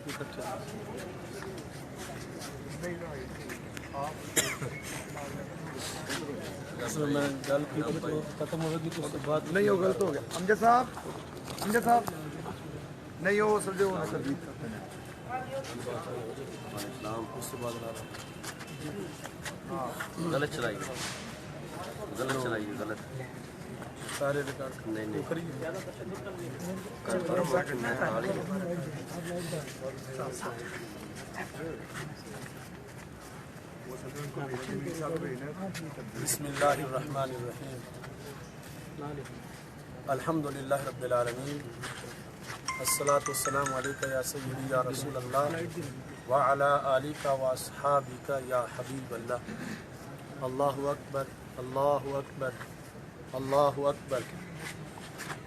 میں گل کی ختم ہو گئی تو اس کے بعد نہیں وہ غلط ہو گیا امجد صاحب نہیں وہ سمجھے وہ تردید کرتے ہیں اس کے بعد غلط چلائی غلط سارے ریکارڈ نہیں بسم اللہ الرحمن الرحیم الحمد للہ رب العالمین الصلاۃ والسلام علیکہ یا سیدی یا رسول اللہ وعلی آلک واصحابک یا حبیب اللہ اللہ اکبر اللہ اکبر اللہ اکبر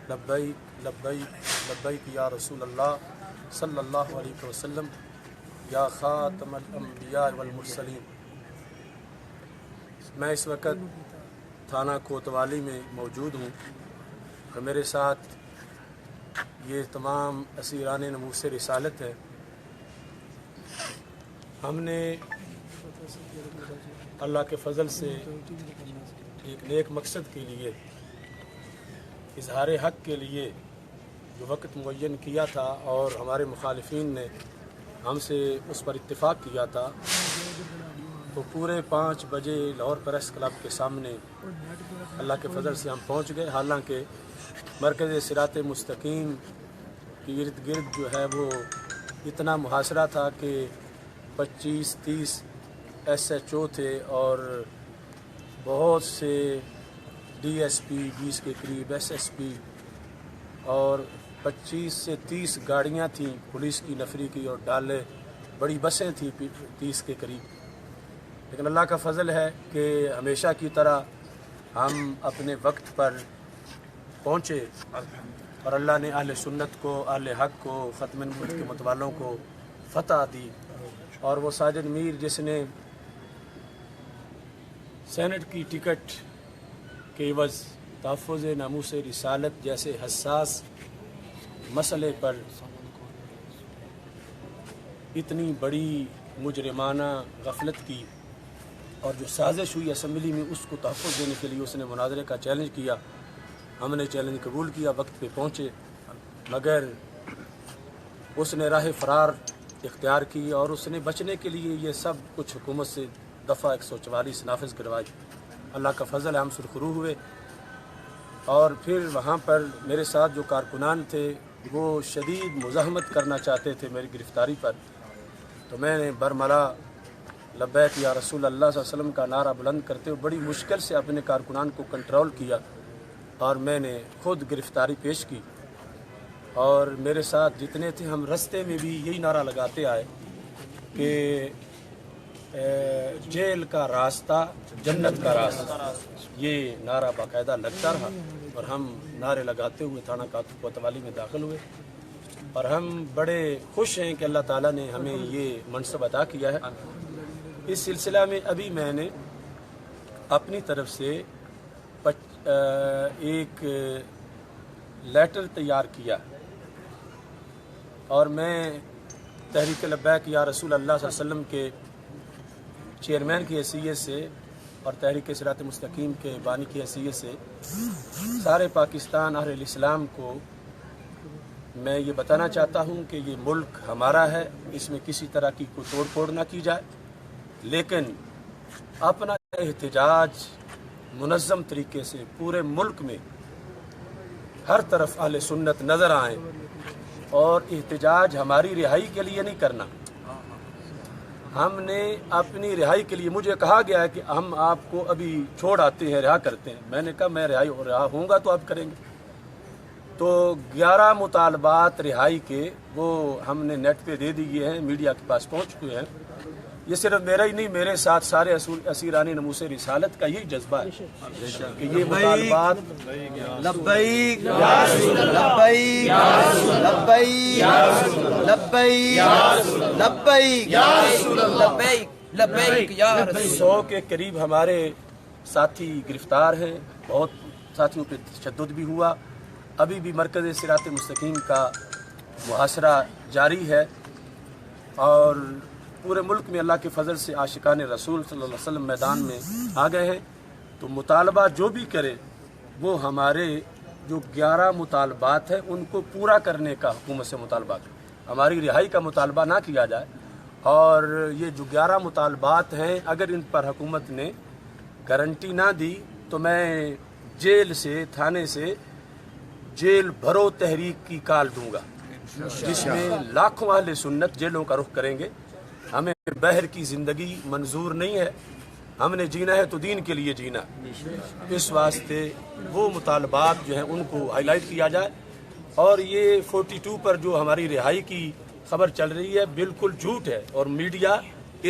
لبیک لبیک لبیک یا رسول اللہ صلی اللہ علیہ وسلم یا خاتم الانبیاء والمرسلین۔ میں اس وقت تھانہ کوتوالی میں موجود ہوں اور میرے ساتھ یہ تمام اسیران ناموس رسالت ہے۔ ہم نے اللہ کے فضل سے ایک نیک مقصد کے لیے اظہار حق کے لیے جو وقت معین کیا تھا اور ہمارے مخالفین نے ہم سے اس پر اتفاق کیا تھا، تو پورے 5 بجے لاہور پریس کلب کے سامنے اللہ کے فضل سے ہم پہنچ گئے۔ حالانکہ مرکز صراط مستقیم کی ارد گرد جو ہے وہ اتنا محاصرہ تھا کہ 25-30 SHO تھے اور بہت سے DSP 20 کے قریب SSP اور 25 سے 30 گاڑیاں تھیں پولیس کی نفری کی اور ڈالے بڑی بسیں تھیں 30 کے قریب۔ لیکن اللہ کا فضل ہے کہ ہمیشہ کی طرح ہم اپنے وقت پر پہنچے اور اللہ نے اہل سنت کو، اہل حق کو، ختم النبوت کے متوالوں کو فتح دی۔ اور وہ ساجد میر جس نے سینٹ کی ٹکٹ کے عوض تحفظ ناموس رسالت جیسے حساس مسئلے پر اتنی بڑی مجرمانہ غفلت کی اور جو سازش ہوئی اسمبلی میں اس کو تحفظ دینے کے لیے اس نے مناظرے کا چیلنج کیا، ہم نے چیلنج قبول کیا، وقت پہ پہنچے، مگر اس نے راہ فرار اختیار کی اور اس نے بچنے کے لیے یہ سب کچھ حکومت سے دفعہ 144 نافذ کروائی۔ اللہ کا فضل ہے ہم سرخرو ہوئے اور پھر وہاں پر میرے ساتھ جو کارکنان تھے وہ شدید مزاحمت کرنا چاہتے تھے میری گرفتاری پر، تو میں نے برملا لبیک یا رسول اللہ صلی اللہ علیہ وسلم کا نعرہ بلند کرتے ہوئے بڑی مشکل سے اپنے کارکنان کو کنٹرول کیا اور میں نے خود گرفتاری پیش کی۔ اور میرے ساتھ جتنے تھے ہم رستے میں بھی یہی نعرہ لگاتے آئے کہ جیل کا راستہ جنت کا راستہ، یہ نعرہ باقاعدہ لگتا رہا اور ہم نعرے لگاتے ہوئے تھانہ کوتوالی میں داخل ہوئے اور ہم بڑے خوش ہیں کہ اللہ تعالیٰ نے ہمیں یہ منصب عطا کیا ہے۔ اس سلسلہ میں ابھی میں نے اپنی طرف سے ایک لیٹر تیار کیا اور میں تحریک لبیک یا رسول اللہ صلی اللہ علیہ وسلم کے چیئرمین کی حیثیت سے اور تحریک صراط مستقیم کے بانی کی حیثیت سے سارے پاکستان اہل اسلام کو میں یہ بتانا چاہتا ہوں کہ یہ ملک ہمارا ہے، اس میں کسی طرح کی کوئی توڑ پھوڑ نہ کی جائے، لیکن اپنا احتجاج منظم طریقے سے پورے ملک میں ہر طرف اہل سنت نظر آئیں اور احتجاج ہماری رہائی کے لیے نہیں کرنا، ہم نے اپنی رہائی کے لیے، مجھے کہا گیا ہے کہ ہم آپ کو ابھی چھوڑ آتے ہیں، رہا کرتے ہیں، میں نے کہا میں رہا ہوں گا تو آپ کریں گے۔ تو 11 مطالبات رہائی کے وہ ہم نے نیٹ پہ دے دیے ہیں، میڈیا کے پاس پہنچ چکے ہیں۔ یہ صرف میرا ہی نہیں، میرے ساتھ سارے اسیران ناموس رسالت کا یہی جذبہ ہے کہ یہ مطالبات لبیک لبیک لبیک لبیک لبیک 100 کے قریب ہمارے ساتھی گرفتار ہیں، بہت ساتھیوں پہ تشدد بھی ہوا، ابھی بھی مرکز صراط مستقیم کا محاصرہ جاری ہے اور پورے ملک میں اللہ کے فضل سے عاشقان رسول صلی اللہ علیہ وسلم میدان میں آ گئے ہیں، تو مطالبہ جو بھی کرے وہ ہمارے جو 11 مطالبات ہیں ان کو پورا کرنے کا حکومت سے مطالبہ کرے، ہماری رہائی کا مطالبہ نہ کیا جائے۔ اور یہ جو 11 مطالبات ہیں اگر ان پر حکومت نے گارنٹی نہ دی تو میں جیل سے، تھانے سے جیل بھرو تحریک کی کال دوں گا، جس میں لاکھوں اہل سنت جیلوں کا رخ کریں گے۔ ہمیں بہر کی زندگی منظور نہیں ہے، ہم نے جینا ہے تو دین کے لیے جینا، اس واسطے وہ مطالبات جو ہیں ان کو ہائی لائٹ کیا جائے۔ اور یہ 42 پر جو ہماری رہائی کی خبر چل رہی ہے بالکل جھوٹ ہے، اور میڈیا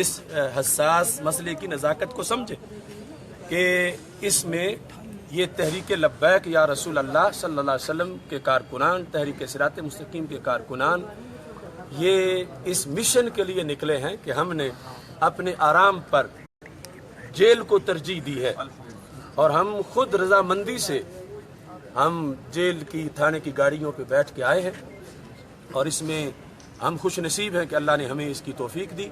اس حساس مسئلے کی نزاکت کو سمجھے کہ اس میں یہ تحریک لبیک یا رسول اللہ صلی اللہ علیہ وسلم کے کارکنان، تحریک صراط مستقیم کے کارکنان یہ اس مشن کے لیے نکلے ہیں کہ ہم نے اپنے آرام پر جیل کو ترجیح دی ہے، اور ہم خود رضامندی سے ہم جیل کی، تھانے کی گاڑیوں پہ بیٹھ کے آئے ہیں، اور اس میں ہم خوش نصیب ہیں کہ اللہ نے ہمیں اس کی توفیق دی۔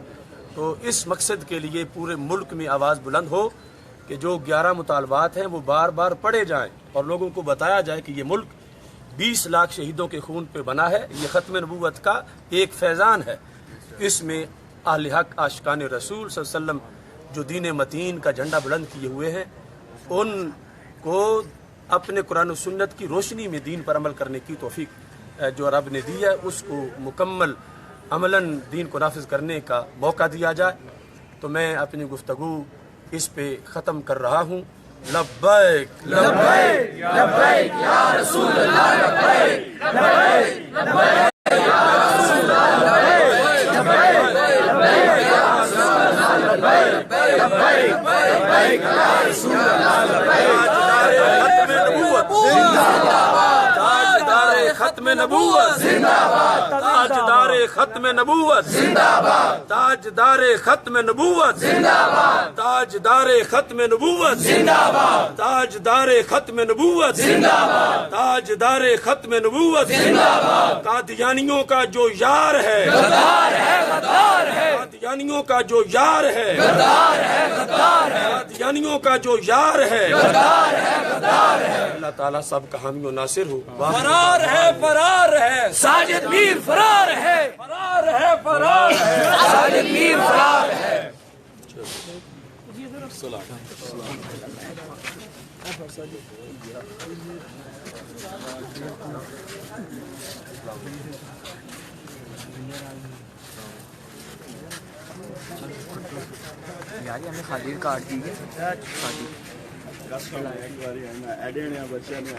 تو اس مقصد کے لیے پورے ملک میں آواز بلند ہو کہ جو 11 مطالبات ہیں وہ بار بار پڑھے جائیں اور لوگوں کو بتایا جائے کہ یہ ملک 20 لاکھ شہیدوں کے خون پہ بنا ہے، یہ ختم نبوت کا ایک فیضان ہے، اس میں اہل حق عاشقان رسول صلی اللہ علیہ وسلم جو دین متین کا جھنڈا بلند کیے ہوئے ہیں ان کو اپنے قرآن و سنت کی روشنی میں دین پر عمل کرنے کی توفیق جو رب نے دی ہے اس کو مکمل عملاً دین کو نافذ کرنے کا موقع دیا جائے۔ تو میں اپنی گفتگو اس پہ ختم کر رہا ہوں۔ لبیک لبیک لبیک یا رسول اللہ، لبیک لبیک لبیک یا رسول اللہ، لبیک لبیک یا رسول اللہ، لبیک لبیک لبیک یا رسول اللہ، لبیک ختم نبوت زندہ باد، تاجدار ختم نبوت زندہ باد، تاجدار ختم نبوت زندہ باد، تاجدار ختم نبوت زندہ باد، تاجدار ختم نبوت زندہ باد، تاجدار ختم نبوت زندہ باد۔ قادیانیوں کا جو یار ہے غدار ہے، غدار ہے، قادیانیوں کا جو یار ہے غدار ہے، غدار ہے، قادیانیوں کا جو یار ہے غدار ہے، غدار ہے۔ اللہ تعالیٰ سب کا حامی و ناصر ہو۔ فرار ہے، فرار ہے، ساجد میر فرار ہے، فرار ہے، فرار ہے، ساجد میر فرار ہے۔ یار ہمیں خالی کارڈ دی ہے ایک باری ایڈ بچہ نے